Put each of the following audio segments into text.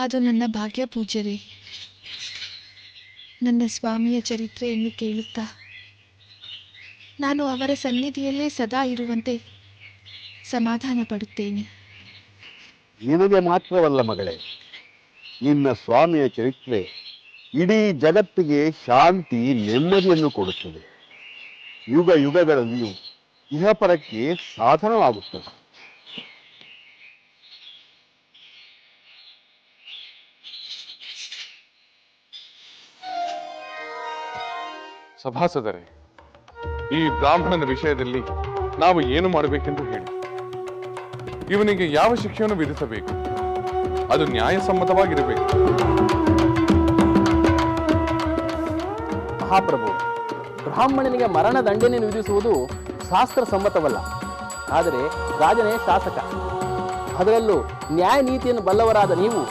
ಅದು ನನ್ನ ಭಾಗ್ಯ ಪೂಜರಿ. ನನ್ನ ಸ್ವಾಮಿಯ ಚರಿತ್ರೆಯನ್ನು ಕೇಳುತ್ತಾ ನಾನು ಅವರ ಸನ್ನಿಧಿಯಲ್ಲೇ ಸದಾ ಇರುವಂತೆ ಸಮಾಧಾನ ಪಡುತ್ತೇನೆ. ನಿನಗೆ ಮಾತ್ರವಲ್ಲ ಮಗಳೇ, ನಿನ್ನ ಸ್ವಾಮಿಯ ಚರಿತ್ರೆ ಇಡೀ ಜಗತ್ತಿಗೆ ಶಾಂತಿ ನೆಮ್ಮದಿಯನ್ನು ಕೊಡುತ್ತದೆ. ಯುಗ ಯುಗಗಳಲ್ಲಿಯೂ ಇಹಪರಕ್ಕೆ ಸಾಧನವಾಗುತ್ತದೆ. ಸಭಾಸದರೇ, ಈ ಬ್ರಾಹ್ಮಣನ ವಿಷಯದಲ್ಲಿ ನಾವು ಏನು ಮಾಡಬೇಕೆಂದು ಹೇಳಿ. ಇವನಿಗೆ ಯಾವ ಶಿಕ್ಷೆಯನ್ನು ವಿಧಿಸಬೇಕು? ಅದು ನ್ಯಾಯಸಮ್ಮತವಾಗಿರಬೇಕು. ಮಹಾಪ್ರಭು, ಬ್ರಾಹ್ಮಣನಿಗೆ ಮರಣ ದಂಡನೆಯನ್ನು ವಿಧಿಸುವುದು ಶಾಸ್ತ್ರ ಸಮ್ಮತವಲ್ಲ. ಆದರೆ ರಾಜನೇ ಶಾಸಕ, ಅದರಲ್ಲೂ ನ್ಯಾಯ ನೀತಿಯನ್ನು ಬಲ್ಲವರಾದ ನೀವು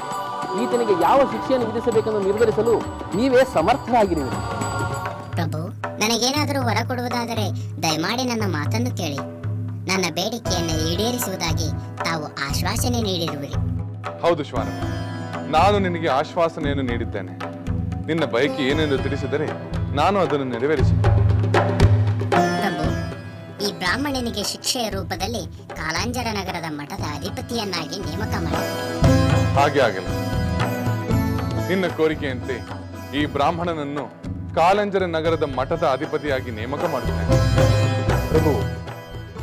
ಈತನಿಗೆ ಯಾವ ಶಿಕ್ಷೆಯನ್ನು ವಿಧಿಸಬೇಕೆಂದು ನಿರ್ಧರಿಸಲು ನೀವೇ ಸಮರ್ಥರಾಗಿರುವಿರಿ. ಪ್ರಭು, ನನಗೇನಾದರೂ ವರ ಕೊಡುವುದಾದರೆ ದಯಮಾಡಿ ನನ್ನ ಮಾತನ್ನು ಕೇಳಿ. ನನ್ನ ಬೇಡಿಕೆಯನ್ನು ಈಡೇರಿಸುವುದಾಗಿ ತಾವು ಆಶ್ವಾಸನೆ ನೀಡಿರುವಿರಿ. ಹೌದು ಶ್ವಾನ, ನಾನು ನಿನಗೆ ಆಶ್ವಾಸನೆಯನ್ನು ನೀಡಿದ್ದೇನೆ. ನಿನ್ನ ಬಯಕೆ ಏನೆಂದು ತಿಳಿಸಿದರೆ ನಾನು ಅದನ್ನು ನೆರವೇರಿಸುತ್ತೇನೆ. ಪ್ರಭು, ಈ ಬ್ರಾಹ್ಮಣನಿಗೆ ಶಿಕ್ಷೆಯ ರೂಪದಲ್ಲಿ ಕಾಲಾಂಜರ ನಗರದ ಮಠದ ಅಧಿಪತಿಯನ್ನಾಗಿ ನೇಮಕ ಮಾಡಿ. ಹಾಗೆ ಆಗಲ್ಲ. ನಿನ್ನ ಕೋರಿಕೆಯಂತೆ ಈ ಬ್ರಾಹ್ಮಣನನ್ನು ಕಾಲಂಜರ ನಗರದ ಮಠದ ಅಧಿಪತಿಯಾಗಿ ನೇಮಕ ಮಾಡುತ್ತೇನೆ. ಪ್ರಭು,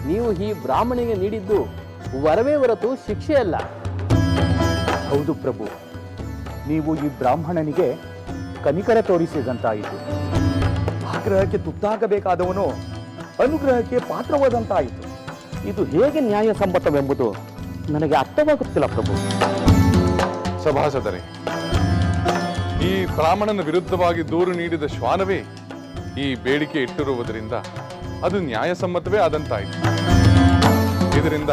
ನೀವು ಈ ಬ್ರಾಹ್ಮಣಿಗೆ ನೀಡಿದ್ದು ವರವೇ ಹೊರತು ಶಿಕ್ಷೆ ಅಲ್ಲ. ಹೌದು ಪ್ರಭು, ನೀವು ಈ ಬ್ರಾಹ್ಮಣನಿಗೆ ಕನಿಕರ ತೋರಿಸಿದಂತಾಯಿತು. ಆಗ್ರಹಕ್ಕೆ ತುತ್ತಾಗಬೇಕಾದವನು ಅನುಗ್ರಹಕ್ಕೆ ಪಾತ್ರವಾದಂತಾಯಿತು. ಇದು ಹೇಗೆ ನ್ಯಾಯಸಮ್ಮತವೆಂಬುದು ನನಗೆ ಅರ್ಥವಾಗುತ್ತಿಲ್ಲ ಪ್ರಭು. ಸಭಾಸದರೇ, ಈ ಬ್ರಾಹ್ಮಣನ ವಿರುದ್ಧವಾಗಿ ದೂರು ನೀಡಿದ ಶ್ವಾನವೇ ಈ ಬೇಡಿಕೆ ಇಟ್ಟಿರುವುದರಿಂದ ಅದು ನ್ಯಾಯಸಮ್ಮತವೇ ಆದಂತಾಯಿತು. ಇದರಿಂದ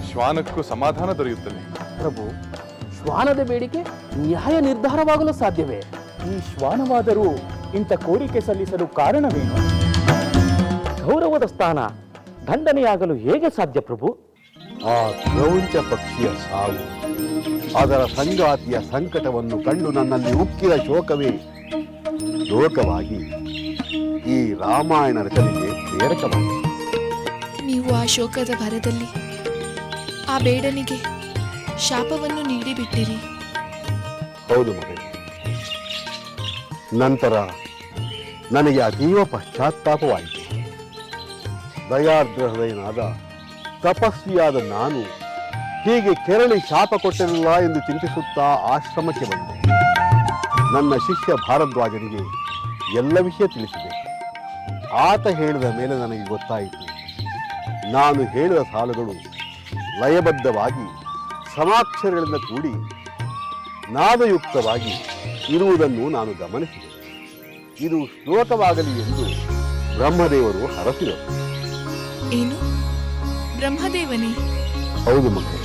ಶ್ವಾನಕ್ಕೂ ಸಮಾಧಾನ ದೊರೆಯುತ್ತದೆ. ಪ್ರಭು, ಶ್ವಾನದ ಬೇಡಿಕೆ ನ್ಯಾಯ ನಿರ್ಧಾರವಾಗಲು ಸಾಧ್ಯವೇ? ಈ ಶ್ವಾನವಾದರೂ ಇಂಥ ಕೋರಿಕೆ ಸಲ್ಲಿಸಲು ಕಾರಣವೇನು? ಗೌರವದ ಸ್ಥಾನ ದಂಡನೆಯಾಗಲು ಹೇಗೆ ಸಾಧ್ಯ ಪ್ರಭು? ಆ ಕ್ರೌಂಚ ಪಕ್ಷಿಯ ಸಾವು, ಅದರ ಸಂಗಾತಿಯ ಸಂಕಟವನ್ನು ಕಂಡು ನನ್ನಲ್ಲಿ ಉಕ್ಕಿದ ಶೋಕವೇ ಲೋಕವಾಗಿ ಈ ರಾಮಾಯಣ ರಚನೆಗೆ ಪ್ರೇರಕವಾಗಿದೆ. ನೀವು ಆ ಶೋಕದ ಭರದಲ್ಲಿ ಆ ಬೇಡನಿಗೆ ಶಾಪವನ್ನು ನೀಡಿಬಿಟ್ಟಿರಿ. ಹೌದು ಮಗನೇ. ನಂತರ ನನಗೆ ಅತೀವ ಪಶ್ಚಾತ್ತಾಪವಾಯಿತು. ದಯಾರ್ದ್ರ ಹೃದಯನಾದ ತಪಸ್ವಿಯಾದ ನಾನು ಹೀಗೆ ಕೆರಳಿ ಶಾಪ ಕೊಟ್ಟಿರಲಿಲ್ಲ ಎಂದು ಚಿಂತಿಸುತ್ತಾ ಆಶ್ರಮಕ್ಕೆ ಬಂದೆ. ನನ್ನ ಶಿಷ್ಯ ಭಾರದ್ವಾಜನಿಗೆ ಎಲ್ಲ ವಿಷಯ ತಿಳಿಸಿದೆ. ಆತ ಹೇಳಿದ ಮೇಲೆ ನನಗೆ ಗೊತ್ತಾಯಿತು, ನಾನು ಹೇಳಿದ ಸಾಲುಗಳು ಲಯಬದ್ಧವಾಗಿ ಸಮಾಕ್ಷರಗಳಿಂದ ಕೂಡಿ ನಾದಯುಕ್ತವಾಗಿ ಇರುವುದನ್ನು ನಾನು ಗಮನಿಸಿದೆ. ಇದು ಶ್ಲೋಕವಾಗಲಿ ಎಂದು ಬ್ರಹ್ಮದೇವರು ಹರಸಿದರು. ಏನು, ಬ್ರಹ್ಮದೇವನೇ? ಹೌದು ಮಕ್ಕಳು.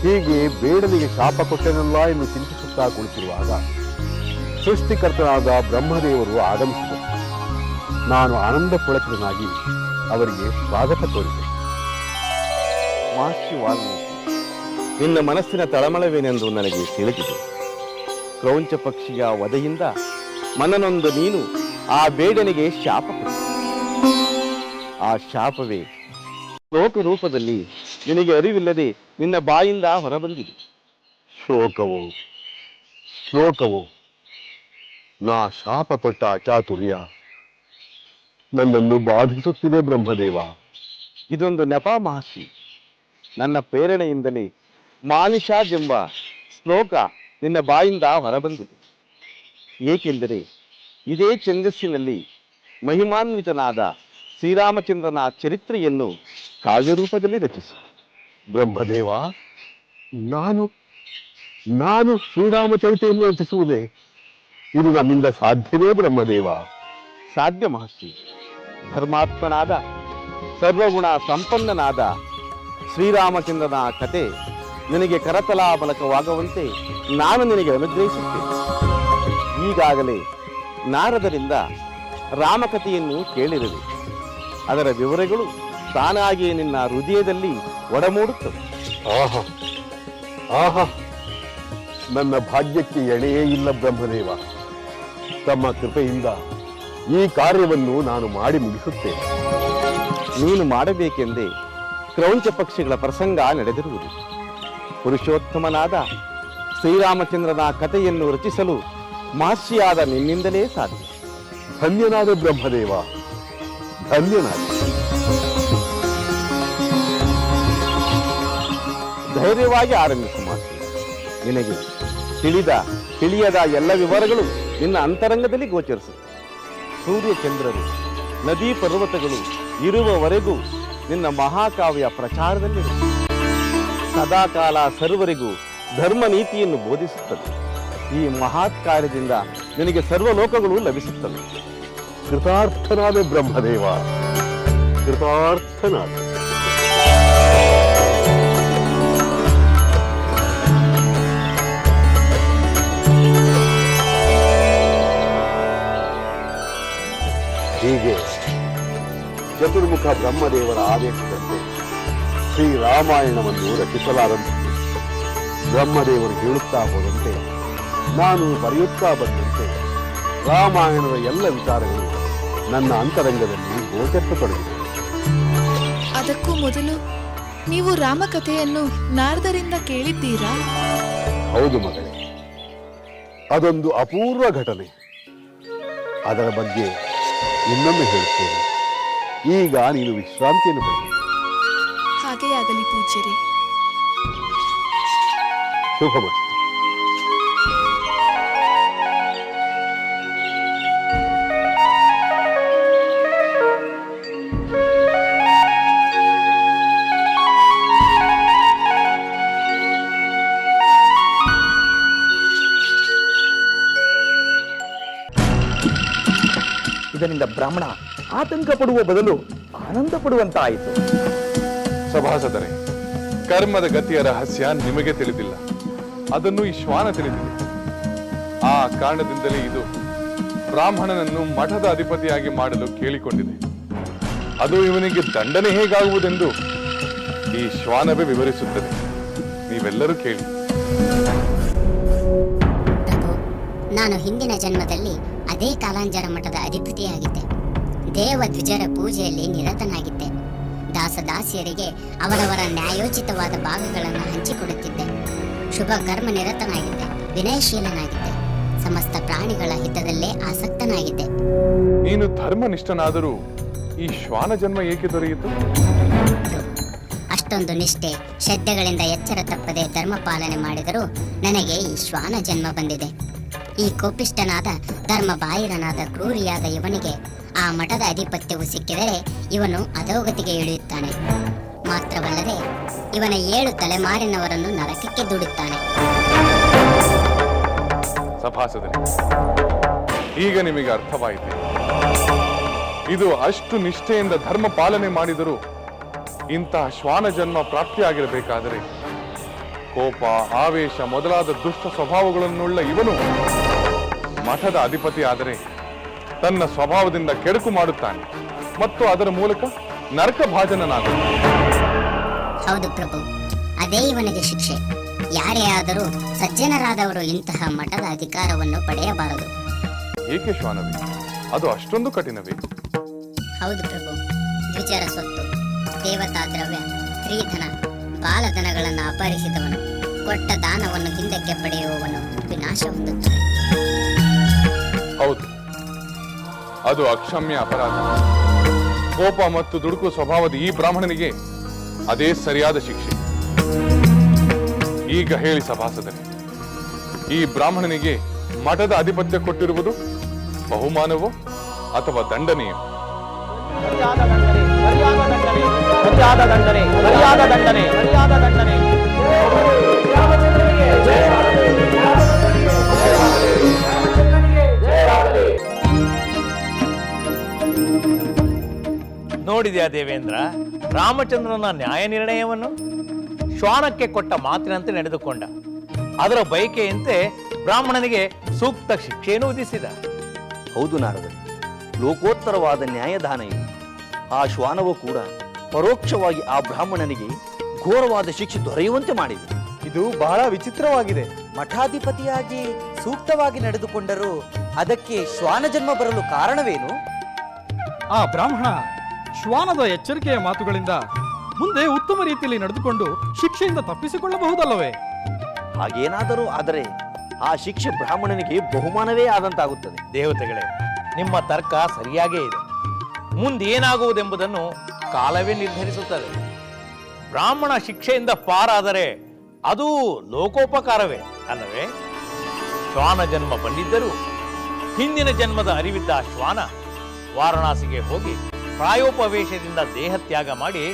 ಹೀಗೆ ಬೇಡನಿಗೆ ಶಾಪ ಕೊಟ್ಟನಲ್ಲ ಎಂದು ಚಿಂತಿಸುತ್ತಾ ಕುಳಿತಿರುವಾಗ ಸೃಷ್ಟಿಕರ್ತನಾದ ಬ್ರಹ್ಮದೇವರು ಆಗಮಿಸಿದರು. ನಾನು ಆನಂದ ಪುಳಕಿತನಾಗಿ ಅವರಿಗೆ ಸ್ವಾಗತ ಕೋರಿದೆ. ಮಹರ್ಷಿ ವಾಲ್ಮೀಕಿ, ನಿನ್ನ ಮನಸ್ಸಿನ ತಳಮಳವೇನೆಂದು ನನಗೆ ತಿಳಿದಿದೆ. ಕ್ರೌಂಚ ಪಕ್ಷಿಯ ವಧೆಯಿಂದ ಮನನೊಂದು ನೀನು ಆ ಬೇಡನಿಗೆ ಶಾಪ ಕೊಟ್ಟೆ. ಆ ಶಾಪವೇ ಲೋಕ ರೂಪದಲ್ಲಿ ನಿನಗೆ ಅರಿವಿಲ್ಲದೆ ನಿನ್ನ ಬಾಯಿಂದ ಹೊರಬಂದಿದೆ. ಶ್ಲೋಕವು ನಾ ಶಾಪ ಕೊಟ್ಟ ಅಚಾತುರ್ಯ ನನ್ನನ್ನು ಬಾಧಿಸುತ್ತಿದೆ ಬ್ರಹ್ಮದೇವ. ಇದೊಂದು ನೆಪ ಮಹರ್ಷಿ. ನನ್ನ ಪ್ರೇರಣೆಯಿಂದಲೇ ಮಾನಿಷಾಜ್ ಎಂಬ ಶ್ಲೋಕ ನಿನ್ನ ಬಾಯಿಂದ ಹೊರಬಂದಿದೆ. ಏಕೆಂದರೆ ಇದೇ ಛಂದಸ್ಸಿನಲ್ಲಿ ಮಹಿಮಾನ್ವಿತನಾದ ಶ್ರೀರಾಮಚಂದ್ರನ ಚರಿತ್ರೆಯನ್ನು ಕಾವ್ಯರೂಪದಲ್ಲಿ ರಚಿಸಿ. ಬ್ರಹ್ಮದೇವ, ನಾನು ಶ್ರೀರಾಮ ಚರಿತೆಯನ್ನು ರಚಿಸುವುದೇ? ಇದು ನನ್ನಿಂದ ಸಾಧ್ಯವೇ ಬ್ರಹ್ಮದೇವ? ಸಾಧ್ಯ ಮಹರ್ಷಿ. ಧರ್ಮಾತ್ಮನಾದ ಸರ್ವಗುಣ ಸಂಪನ್ನನಾದ ಶ್ರೀರಾಮಚಂದ್ರನ ಕತೆ ನಿನಗೆ ಕರತಲಾಮಲಕವಾಗುವಂತೆ ನಾನು ನಿನಗೆ ಅನುಗ್ರಹಿಸುತ್ತೇನೆ. ಈಗಾಗಲೇ ನಾರದರಿಂದ ರಾಮಕಥೆಯನ್ನು ಕೇಳಿರುವೆ. ಅದರ ವಿವರಗಳು ತಾನಾಗಿಯೇ ನಿನ್ನ ಹೃದಯದಲ್ಲಿ ಒಡಮೂಡುತ್ತವೆ. ಆಹಾ ಆಹಾ, ನನ್ನ ಭಾಗ್ಯಕ್ಕೆ ಎಣೆಯೇ ಇಲ್ಲ ಬ್ರಹ್ಮದೇವ. ತಮ್ಮ ಕೃಪೆಯಿಂದ ಈ ಕಾರ್ಯವನ್ನು ನಾನು ಮಾಡಿ ಮುಗಿಸುತ್ತೇನೆ. ನೀನು ಮಾಡಬೇಕೆಂದೇ ಕ್ರೌಂಚ ಪಕ್ಷಿಗಳ ಪ್ರಸಂಗ ನಡೆದಿರುವುದು. ಪುರುಷೋತ್ತಮನಾದ ಶ್ರೀರಾಮಚಂದ್ರನ ಕಥೆಯನ್ನು ರಚಿಸಲು ಮಹರ್ಷಿಯಾದ ನಿನ್ನಿಂದಲೇ ಸಾಧ್ಯ. ಧನ್ಯನಾದ ಬ್ರಹ್ಮದೇವ, ಧನ್ಯನಾದ. ಧೈರ್ಯವಾಗಿ ಆರಂಭಿಸು ಮಾತು. ನಿನಗೆ ತಿಳಿಯದ ಎಲ್ಲ ವಿವರಗಳು ನಿನ್ನ ಅಂತರಂಗದಲ್ಲಿ ಗೋಚರಿಸುತ್ತೆ. ಸೂರ್ಯಚಂದ್ರರು, ನದಿ ಪರ್ವತಗಳು ಇರುವವರೆಗೂ ನಿನ್ನ ಮಹಾಕಾವ್ಯ ಪ್ರಚಾರದಲ್ಲಿರುತ್ತದೆ. ಸದಾಕಾಲ ಸರ್ವರಿಗೂ ಧರ್ಮ ನೀತಿಯನ್ನು ಬೋಧಿಸುತ್ತದೆ. ಈ ಮಹತ್ ಕಾರ್ಯದಿಂದ ನಿನಗೆ ಸರ್ವಲೋಕಗಳು ಲಭಿಸುತ್ತವೆ. ಕೃತಾರ್ಥನಾದ ಬ್ರಹ್ಮದೇವ, ಕೃತಾರ್ಥನಾದ. ಹೀಗೆ ಚತುರ್ಮುಖ ಬ್ರಹ್ಮದೇವರ ಆದೇಶದಂತೆ ಶ್ರೀರಾಮಾಯಣವನ್ನು ರಚಿಸಲಾರಂಭಿಸಿದೆ. ಬ್ರಹ್ಮದೇವರು ಹೇಳುತ್ತಾ ಹೋದಂತೆ, ನಾನು ಬರೆಯುತ್ತಾ ಬಂದಂತೆ ರಾಮಾಯಣದ ಎಲ್ಲ ವಿಚಾರಗಳು ನನ್ನ ಅಂತರಂಗದಲ್ಲಿ ಗೋಚರಿಸತೊಡಗಿದೆ. ಅದಕ್ಕೂ ಮೊದಲು ನೀವು ರಾಮಕಥೆಯನ್ನು ನಾರದರಿಂದ ಕೇಳಿದ್ದೀರಾ? ಹೌದು ಮಗಳೇ, ಅದೊಂದು ಅಪೂರ್ವ ಘಟನೆ. ಅದರ ಬಗ್ಗೆ ಇನ್ನೊಮ್ಮೆ ಹೇಳುತ್ತೇನೆ. ಈಗ ನೀನು ವಿಶ್ರಾಂತಿಯನ್ನು ಪಡೆದು. ಹಾಗೇ ಆಗಲಿ ಪೂಜ್ಯರೇ. ಶುಭಮಸ್ತು. ಇದರಿಂದ ಬ್ರಾಹ್ಮಣ ಆತಂಕ ಪಡುವ ಬದಲು ಆನಂದ ಪಡುವಂತಾಯಿತು. ಸಭಾಸದರೇ, ಕರ್ಮದ ಗತಿಯ ರಹಸ್ಯ ನಿಮಗೆ ತಿಳಿದಿಲ್ಲ, ಅದನ್ನು ಈ ಶ್ವಾನ ತಿಳಿದಿದೆ. ಆ ಕಾರಣದಿಂದಲೇ ಇದು ಬ್ರಾಹ್ಮಣನನ್ನು ಮಠದ ಅಧಿಪತಿಯಾಗಿ ಮಾಡಲು ಕೇಳಿಕೊಂಡಿದೆ. ಅದು ಇವನಿಗೆ ದಂಡನೆ ಹೇಗಾಗುವುದೆಂದು ಈ ಶ್ವಾನವೇ ವಿವರಿಸುತ್ತದೆ. ನೀವೆಲ್ಲರೂ ಕೇಳಿ. ಪ್ರಭು, ನಾನು ಹಿಂದಿನ ಜನ್ಮದಲ್ಲಿ ಅದೇ ಕಾಲಾಂಜರ ಮಠದ ಅಧಿಪತಿಯಾಗಿದ್ದೆ. ದೇವದ್ವಿಜರ ಪೂಜೆಯಲ್ಲಿ ನಿರತನಾಗಿದ್ದೆ. ದಾಸದಾಸಿಯರಿಗೆ ಅವರವರ ನ್ಯಾಯೋಚಿತವಾದ ಭಾಗಗಳನ್ನು ಹಂಚಿಕೊಡುತ್ತಿದ್ದೆ. ಶುಭ ಕರ್ಮ ನಿರತನಾಗಿದ್ದೆ. ವಿನಯಶೀಲನಾಗಿದ್ದೆ. ಸಮಸ್ತ ಪ್ರಾಣಿಗಳ ಹಿತದಲ್ಲೇ ಆಸಕ್ತನಾಗಿದ್ದೆ. ನೀನು ಧರ್ಮನಿಷ್ಠನಾದರೂ ಈ ಶ್ವಾನ ಜನ್ಮ ಏಕೆ ದೊರೆಯಿತು? ಅಷ್ಟೊಂದು ನಿಷ್ಠೆ, ಶ್ರದ್ಧೆಗಳಿಂದ ಎಚ್ಚರ ತಪ್ಪದೆ ಧರ್ಮ ಪಾಲನೆ ಮಾಡಿದರೂ ನನಗೆ ಈ ಶ್ವಾನ ಜನ್ಮ ಬಂದಿದೆ. ಈ ಕೋಪಿಷ್ಠನಾದ ಧರ್ಮ ಬಾಹಿರನಾದ ಕ್ರೂರಿಯಾದ ಇವನಿಗೆ ಆ ಮಠದ ಅಧಿಪತ್ಯವು ಸಿಕ್ಕಿದರೆ ಇವನು ಅಧೋಗತಿಗೆ ಇಳಿಯುತ್ತಾನೆ. ಮಾತ್ರವಲ್ಲದೆ ಇವನ 7 ತಲೆಮಾರಿನವರನ್ನು ನರಕಕ್ಕೆ ದುಡುತ್ತಾನೆ. ಸಭಾಸದರೇ, ಈಗ ನಿಮಗೆ ಅರ್ಥವಾಯಿತು. ಇದು ಅಷ್ಟು ನಿಷ್ಠೆಯಿಂದ ಧರ್ಮ ಪಾಲನೆ ಮಾಡಿದರೂ ಇಂತಹ ಶ್ವಾನ ಜನ್ಮ ಪ್ರಾಪ್ತಿಯಾಗಿರಬೇಕಾದರೆ ಕೋಪ, ಆವೇಶ ಮೊದಲಾದ ದುಷ್ಟ ಸ್ವಭಾವಗಳನ್ನುಳ್ಳ ಇವನು ಮಠದ ಅಧಿಪತಿ ಆದರೆ ತನ್ನ ಸ್ವಭಾವದಿಂದ ಕೆಡುಕು ಮಾಡುತ್ತಾನೆ ಮತ್ತು ಅದರ ಮೂಲಕ ನರಕ ಭಾಜನನಾಗುತ್ತಾನೆ. ಹೌದು ಪ್ರಭು, ಅದೇ ಇವನಿಗೆ ಶಿಕ್ಷೆ. ಯಾರೇ ಆದರೂ ಸಜ್ಜನರಾದವರು ಇಂತಹ ಮಠದ ಅಧಿಕಾರವನ್ನು ಪಡೆಯಬಾರದು. ಏಕೆ ಶ್ವಾನವೇ? ಅದು ಅಷ್ಟೊಂದು ಕಠಿಣವೇ? ಹೌದು ಪ್ರಭು, ದ್ವಿಜರ ಸ್ವತ್ತು, ದೇವತಾ ದ್ರವ್ಯ, ಸ್ತ್ರೀಧನ, ಬಾಲಧನಗಳನ್ನು ಅಪಹರಿಸಿದವನು, ಕೊಟ್ಟ ದಾನವನ್ನು ಹಿಂದಕ್ಕೆ ಪಡೆಯುವವನು ವಿನಾಶ ಹೊಂದುತ್ತಾನೆ. ಹೌದು, ಅದು ಅಕ್ಷಮ್ಯ ಅಪರಾಧ. ಕೋಪ ಮತ್ತು ದುಡುಕು ಸ್ವಭಾವದ ಈ ಬ್ರಾಹ್ಮಣನಿಗೆ ಅದೇ ಸರಿಯಾದ ಶಿಕ್ಷೆ. ಈಗ ಹೇಳಿ ಸಭಾಸದರೇ, ಈ ಬ್ರಾಹ್ಮಣನಿಗೆ ಮಠದ ಆಧಿಪತ್ಯ ಕೊಟ್ಟಿರುವುದು ಬಹುಮಾನವೋ ಅಥವಾ ದಂಡನೆಯೋ? ಸರಿಯಾದ ದಂಡನೆ, ಸರಿಯಾದ ದಂಡನೆ, ಸರಿಯಾದ ದಂಡನೆ, ಸರಿಯಾದ ದಂಡನೆ, ಸರಿಯಾದ ದಂಡನೆ. ನೋಡಿದ್ಯಾ ದೇವೇಂದ್ರ, ರಾಮಚಂದ್ರನ ನ್ಯಾಯ ನಿರ್ಣಯವನ್ನು? ಶ್ವಾನಕ್ಕೆ ಕೊಟ್ಟ ಮಾತಿನಂತೆ ನಡೆದುಕೊಂಡ. ಅದರ ಬಯಕೆಯಂತೆ ಬ್ರಾಹ್ಮಣನಿಗೆ ಸೂಕ್ತ ಶಿಕ್ಷೆಯನ್ನು ವಿಧಿಸಿದ. ಹೌದು ನಾರದರು, ಲೋಕೋತ್ತರವಾದ ನ್ಯಾಯದಾನ ಇದು. ಆ ಶ್ವಾನವು ಕೂಡ ಪರೋಕ್ಷವಾಗಿ ಆ ಬ್ರಾಹ್ಮಣನಿಗೆ ಘೋರವಾದ ಶಿಕ್ಷೆ ದೊರೆಯುವಂತೆ ಮಾಡಿದೆ. ಇದು ಬಹಳ ವಿಚಿತ್ರವಾಗಿದೆ. ಮಠಾಧಿಪತಿಯಾಗಿ ಸೂಕ್ತವಾಗಿ ನಡೆದುಕೊಂಡರೂ ಅದಕ್ಕೆ ಶ್ವಾನ ಜನ್ಮ ಬರಲು ಕಾರಣವೇನು? ಆ ಬ್ರಾಹ್ಮಣ ಶ್ವಾನದ ಎಚ್ಚರಿಕೆಯ ಮಾತುಗಳಿಂದ ಮುಂದೆ ಉತ್ತಮ ರೀತಿಯಲ್ಲಿ ನಡೆದುಕೊಂಡು ಶಿಕ್ಷೆಯಿಂದ ತಪ್ಪಿಸಿಕೊಳ್ಳಬಹುದಲ್ಲವೇ? ಹಾಗೇನಾದರೂ ಆದರೆ ಆ ಶಿಕ್ಷೆ ಬ್ರಾಹ್ಮಣನಿಗೆ ಬಹುಮಾನವೇ ಆದಂತಾಗುತ್ತದೆ. ದೇವತೆಗಳೇ, ನಿಮ್ಮ ತರ್ಕ ಸರಿಯಾಗೇ ಇದೆ. ಮುಂದೇನಾಗುವುದೆಂಬುದನ್ನು ಕಾಲವೇ ನಿರ್ಧರಿಸುತ್ತದೆ. ಬ್ರಾಹ್ಮಣ ಶಿಕ್ಷೆಯಿಂದ ಪಾರಾದರೆ ಅದು ಲೋಕೋಪಕಾರವೇ ಅಲ್ಲವೇ? ಶ್ವಾನ ಜನ್ಮ ಬಂದಿದ್ದರೂ ಹಿಂದಿನ ಜನ್ಮದ ಅರಿವಿದ್ದ ಶ್ವಾನ ವಾರಣಾಸಿಗೆ ಹೋಗಿ ಪ್ರಾಯೋಪವೇಶದಿಂದ ದೇಹತ್ಯಾಗ ಮಾಡಿ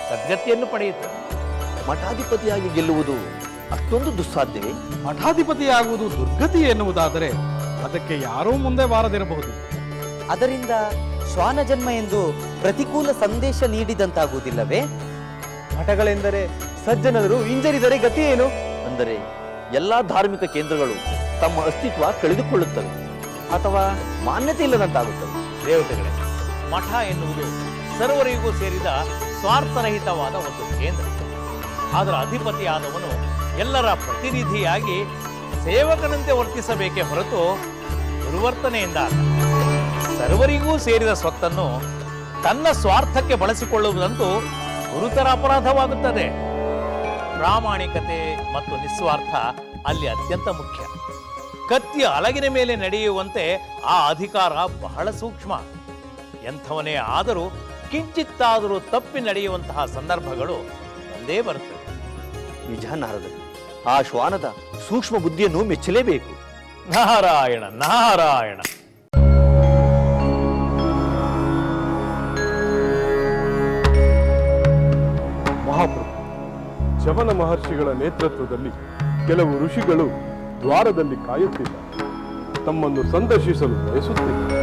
ಸದ್ಗತಿಯನ್ನು ಪಡೆಯುತ್ತದೆ. ಮಠಾಧಿಪತಿಯಾಗಿ ಗೆಲ್ಲುವುದು ಅಷ್ಟೊಂದು ದುಸ್ಸಾಧ್ಯವೇ? ಮಠಾಧಿಪತಿಯಾಗುವುದು ದುರ್ಗತಿ ಎನ್ನುವುದಾದರೆ ಅದಕ್ಕೆ ಯಾರೂ ಮುಂದೆ ಬಾರದಿರಬಹುದು. ಅದರಿಂದ ಶ್ವಾನ ಜನ್ಮ ಎಂದು ಪ್ರತಿಕೂಲ ಸಂದೇಶ ನೀಡಿದಂತಾಗುವುದಿಲ್ಲವೇ? ಮಠಗಳೆಂದರೆ ಸಜ್ಜನರು ಹಿಂಜರಿದರೆ ಗತಿ ಏನು? ಅಂದರೆ ಎಲ್ಲಾ ಧಾರ್ಮಿಕ ಕೇಂದ್ರಗಳು ತಮ್ಮ ಅಸ್ತಿತ್ವ ಕಳೆದುಕೊಳ್ಳುತ್ತವೆ ಅಥವಾ ಮಾನ್ಯತೆ ಇಲ್ಲದಂತಾಗುತ್ತವೆ. ದೇವತೆಗಳೇ, ಮಠ ಎನ್ನುವುದು ಸರ್ವರಿಗೂ ಸೇರಿದ ಸ್ವಾರ್ಥರಹಿತವಾದ ಒಂದು ಕೇಂದ್ರ. ಅದರ ಅಧಿಪತಿಯಾದವನು ಎಲ್ಲರ ಪ್ರತಿನಿಧಿಯಾಗಿ ಸೇವಕನಂತೆ ವರ್ತಿಸಬೇಕೇ ಹೊರತು ದುರ್ವರ್ತನೆಯಿಂದ ಅಲ್ಲ. ಸರ್ವರಿಗೂ ಸೇರಿದ ಸ್ವತ್ತನ್ನು ತನ್ನ ಸ್ವಾರ್ಥಕ್ಕೆ ಬಳಸಿಕೊಳ್ಳುವುದಂತೂ ಗುರುತರ ಅಪರಾಧವಾಗುತ್ತದೆ. ಪ್ರಾಮಾಣಿಕತೆ ಮತ್ತು ನಿಸ್ವಾರ್ಥ ಅಲ್ಲಿ ಅತ್ಯಂತ ಮುಖ್ಯ. ಕತ್ತಿಯ ಅಲಗಿನ ಮೇಲೆ ನಡೆಯುವಂತೆ ಆ ಅಧಿಕಾರ ಬಹಳ ಸೂಕ್ಷ್ಮ. ಎಂಥವನೇ ಆದರೂ ಕಿಂಚಿತ್ತಾದರೂ ತಪ್ಪಿ ನಡೆಯುವಂತಹ ಸಂದರ್ಭಗಳು ಬಂದೇ ಬರುತ್ತವೆ. ನಿಜ ನಾರದರು, ಆ ಶ್ವಾನದ ಸೂಕ್ಷ್ಮ ಬುದ್ಧಿಯನ್ನು ಮೆಚ್ಚಲೇಬೇಕು. ನಾರಾಯಣ ನಾರಾಯಣ. ಮಹಾಪ್ರಭು, ಶವನ ಮಹರ್ಷಿಗಳ ನೇತೃತ್ವದಲ್ಲಿ ಕೆಲವು ಋಷಿಗಳು ದ್ವಾರದಲ್ಲಿ ಕಾಯುತ್ತಿದ್ದಾರೆ. ತಮ್ಮನ್ನು ಸಂದರ್ಶಿಸಲು ಬಯಸುತ್ತಿದ್ದಾರೆ.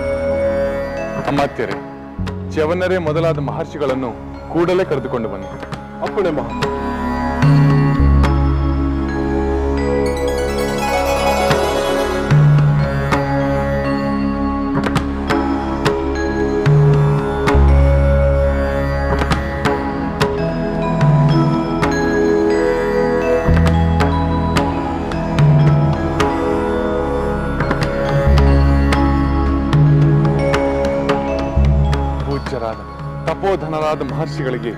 ಅಮಾತ್ಯರೇ, ಚ್ಯವನರೇ ಮೊದಲಾದ ಮಹರ್ಷಿಗಳನ್ನು ಕೂಡಲೇ ಕರೆದುಕೊಂಡು ಬನ್ನಿ. ಅಪ್ಪಣೆ ಮಹಾಪ್ರಭು. ತಪೋಧನರಾದ ಮಹರ್ಷಿಗಳಿಗೆ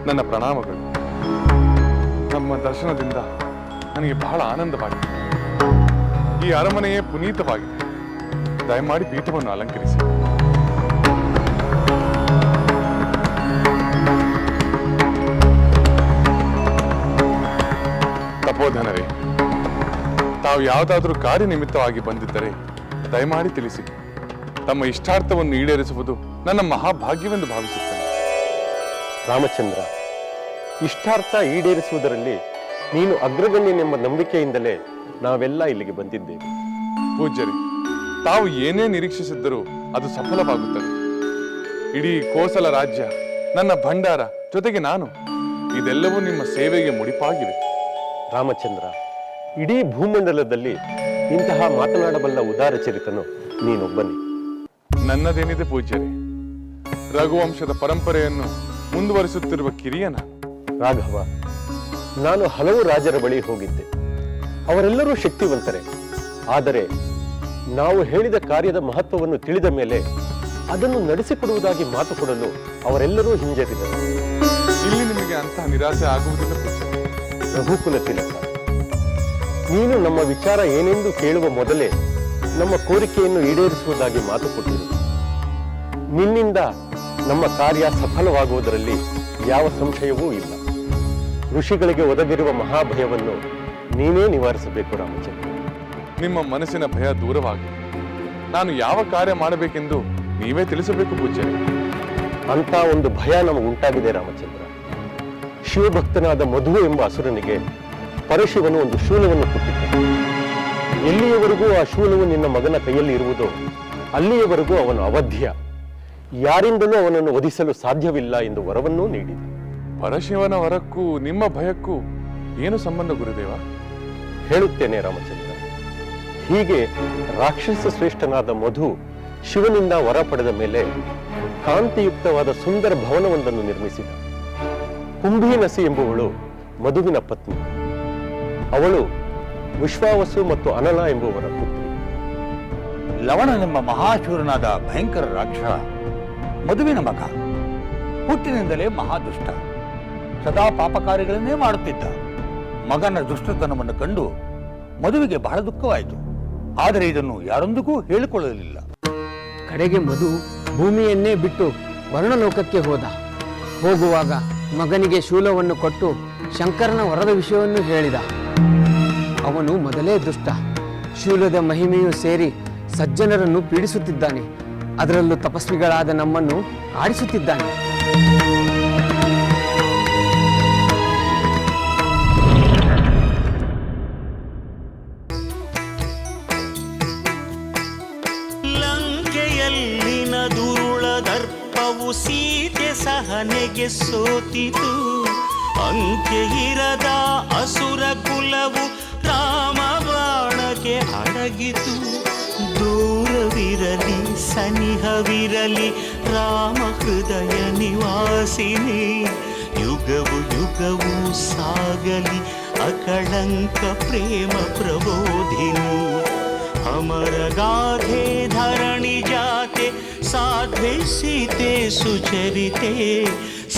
ನನ್ನ ಪ್ರಣಾಮಗಳು. ನಮ್ಮ ದರ್ಶನದಿಂದ ನನಗೆ ಬಹಳ ಆನಂದವಾಗಿದೆ. ಈ ಅರಮನೆಯೇ ಪುನೀತವಾಗಿದೆ. ದಯಮಾಡಿ ಪೀಠವನ್ನು ಅಲಂಕರಿಸಿ. ತಪೋಧನರೇ, ತಾವು ಯಾವುದಾದ್ರೂ ಕಾರ್ಯನಿಮಿತ್ತವಾಗಿ ಬಂದಿದ್ದರೆ ದಯಮಾಡಿ ತಿಳಿಸಿ. ತಮ್ಮ ಇಷ್ಟಾರ್ಥವನ್ನು ಈಡೇರಿಸುವುದು ನನ್ನ ಮಹಾಭಾಗ್ಯವೆಂದು ಭಾವಿಸುತ್ತೇನೆ. ರಾಮಚಂದ್ರ, ಇಷ್ಟಾರ್ಥ ಈಡೇರಿಸುವುದರಲ್ಲಿ ನೀನು ಅಗ್ರಗಣ್ಯನೆಂಬ ನಂಬಿಕೆಯಿಂದಲೇ ನಾವೆಲ್ಲ ಇಲ್ಲಿಗೆ ಬಂದಿದ್ದೇವೆ. ಪೂಜ್ಯರೇ, ತಾವು ಏನೇ ನಿರೀಕ್ಷಿಸಿದ್ದರೂ ಅದು ಸಫಲವಾಗುತ್ತದೆ. ಇಡೀ ಕೋಸಲ ರಾಜ್ಯ, ನನ್ನ ಭಂಡಾರ, ಜೊತೆಗೆ ನಾನು, ಇದೆಲ್ಲವೂ ನಿಮ್ಮ ಸೇವೆಗೆ ಮುಡಿಪಾಗಿವೆ. ರಾಮಚಂದ್ರ, ಇಡೀ ಭೂಮಂಡಲದಲ್ಲಿ ಇಂತಹ ಮಾತನಾಡಬಲ್ಲ ಉದಾರ ಚರಿತನು ನೀನೊಬ್ಬನೇ. ನನ್ನದೇನಿದೆ ಪೂಜ್ಯರೇ, ರಘುವಂಶದ ಪರಂಪರೆಯನ್ನು ಮುಂದುವರಿಸುತ್ತಿರುವ ಕಿರಿಯನ. ರಾಘವ, ನಾನು ಹಲವು ರಾಜರ ಬಳಿ ಹೋಗಿದ್ದೆ. ಅವರೆಲ್ಲರೂ ಶಕ್ತಿವಂತರೇ. ಆದರೆ ನಾವು ಹೇಳಿದ ಕಾರ್ಯದ ಮಹತ್ವವನ್ನು ತಿಳಿದ ಮೇಲೆ ಅದನ್ನು ನಡೆಸಿಕೊಡುವುದಾಗಿ ಮಾತು ಕೊಡಲು ಅವರೆಲ್ಲರೂ ಹಿಂಜರಿದರು. ಇಲ್ಲಿ ನಿಮಗೆ ಅಂತಹ ನಿರಾಸೆ ಆಗುವುದಿಲ್ಲ ಪೂಜ್ಯರೇ. ರಘುಕುಲ ತಿಲಕ, ನೀನು ನಮ್ಮ ವಿಚಾರ ಏನೆಂದು ಕೇಳುವ ಮೊದಲೇ ನಮ್ಮ ಕೋರಿಕೆಯನ್ನು ಈಡೇರಿಸುವುದಾಗಿ ಮಾತು ಕೊಟ್ಟಿರು. ನಿನ್ನಿಂದ ನಮ್ಮ ಕಾರ್ಯ ಸಫಲವಾಗುವುದರಲ್ಲಿ ಯಾವ ಸಂಶಯವೂ ಇಲ್ಲ. ಋಷಿಗಳಿಗೆ ಒದಗಿರುವ ಮಹಾಭಯವನ್ನು ನೀನೇ ನಿವಾರಿಸಬೇಕು ರಾಮಚಂದ್ರ. ನಿಮ್ಮ ಮನಸ್ಸಿನ ಭಯ ದೂರವಾಗಲಿ. ನಾನು ಯಾವ ಕಾರ್ಯ ಮಾಡಬೇಕೆಂದು ನೀವೇ ತಿಳಿಸಬೇಕು ಪೂಜ್ಯರೇ. ಅಂತ ಒಂದು ಭಯ ನಮಗುಂಟಾಗಿದೆ ರಾಮಚಂದ್ರ. ಶಿವಭಕ್ತನಾದ ಮಧು ಎಂಬ ಅಸುರನಿಗೆ ಪರಶಿವನು ಒಂದು ಶೂಲವನ್ನು ಕೊಟ್ಟಿದ್ದ. ಎಲ್ಲಿಯವರೆಗೂ ಆ ಶೂಲವು ನಿನ್ನ ಮಗನ ಕೈಯಲ್ಲಿ ಇರುವುದೋ ಅಲ್ಲಿಯವರೆಗೂ ಅವನು ಅವಧ್ಯ. ಯಾರಿಂದಲೂ ಅವನನ್ನು ವಧಿಸಲು ಸಾಧ್ಯವಿಲ್ಲ ಎಂದು ವರವನ್ನೂ ನೀಡಿದ. ಪರಶಿವನ ವರಕ್ಕೂ ನಿಮ್ಮ ಭಯಕ್ಕೂ ಏನು ಸಂಬಂಧ ಗುರುದೇವ? ಹೇಳುತ್ತೇನೆ ರಾಮಚಂದ್ರ. ಹೀಗೆ ರಾಕ್ಷಸ ಶ್ರೇಷ್ಠನಾದ ಮಧು ಶಿವನಿಂದ ವರ ಪಡೆದ ಮೇಲೆ ಕಾಂತಿಯುಕ್ತವಾದ ಸುಂದರ ಭವನವೊಂದನ್ನು ನಿರ್ಮಿಸಿದ. ಕುಂಭೀನಸಿ ಎಂಬುವಳು ಮಧುವಿನ ಪತ್ನಿ. ಅವಳು ವಿಶ್ವಾವಸು ಮತ್ತು ಅನಲ ಎಂಬುವರ ಪುತ್ರಿ. ಲವಣನೆಂಬ ಮಹಾಶೂರನಾದ ಭಯಂಕರ ರಾಕ್ಷಸ ಮಧುವಿನ ಮಗ. ಹುಟ್ಟಿನಿಂದಲೇ ಮಹಾದುಷ್ಟ, ಸದಾ ಪಾಪಕಾರ್ಯಗಳನ್ನೇ ಮಾಡುತ್ತಿದ್ದ. ಮಗನ ದುಷ್ಟತನವನ್ನು ಕಂಡು ಮಧುವಿಗೆ ಬಹಳ ದುಃಖವಾಯಿತು. ಆದರೆ ಇದನ್ನು ಯಾರೊಂದಿಗೂ ಹೇಳಿಕೊಳ್ಳಲಿಲ್ಲ. ಕಡೆಗೆ ಮಧು ಭೂಮಿಯನ್ನೇ ಬಿಟ್ಟು ವರ್ಣಲೋಕಕ್ಕೆ ಹೋದ. ಹೋಗುವಾಗ ಮಗನಿಗೆ ಶೂಲವನ್ನು ಕೊಟ್ಟು ಶಂಕರನ ವರದ ವಿಷಯವನ್ನು ಹೇಳಿದ. ಅವನು ಮೊದಲೇ ದುಷ್ಟ, ಶೂಲದ ಮಹಿಮೆಯು ಸೇರಿ ಸಜ್ಜನರನ್ನು ಪೀಡಿಸುತ್ತಿದ್ದಾನೆ. ಅದರಲ್ಲೂ ತಪಸ್ವಿಗಳಾದ ನಮ್ಮನ್ನು ಆಡಿಸುತ್ತಿದ್ದಾನೆ. ಲಂಕೆಯಲ್ಲಿನ ದುರುಳ ದರ್ಪವು ಸೀತೆ ಸಹನೆಗೆ ಸೋತಿತು. ಅಂಕೆ ಇರದ ಅಸುರ ಕುಲವು ರಾಮ ಬಾಣಕ್ಕೆ ಅಡಗಿತು. ದೂರವಿರಲಿ ಸನಿಹವಿರಲಿ ರಾಮ ಹೃದಯ ನಿವಾಸಿನಿ. ಯುಗವು ಯುಗವು ಸಾಗಲಿ ಅಕಳಂಕ ಪ್ರೇಮ ಪ್ರಬೋಧಿನಿ. ಅಮರ ಗಾಧೆ ಧರಣಿ ಜಾತೆ ಸಾಧ್ವೆ ಸೀತೆ ಸುಚರಿತೆ.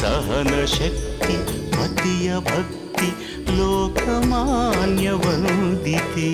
ಸಹನ ಶಕ್ತಿ ಪತಿಯ ಭಕ್ತಿ ಲೋಕಮಾನ್ಯ ವಂದಿತೆ.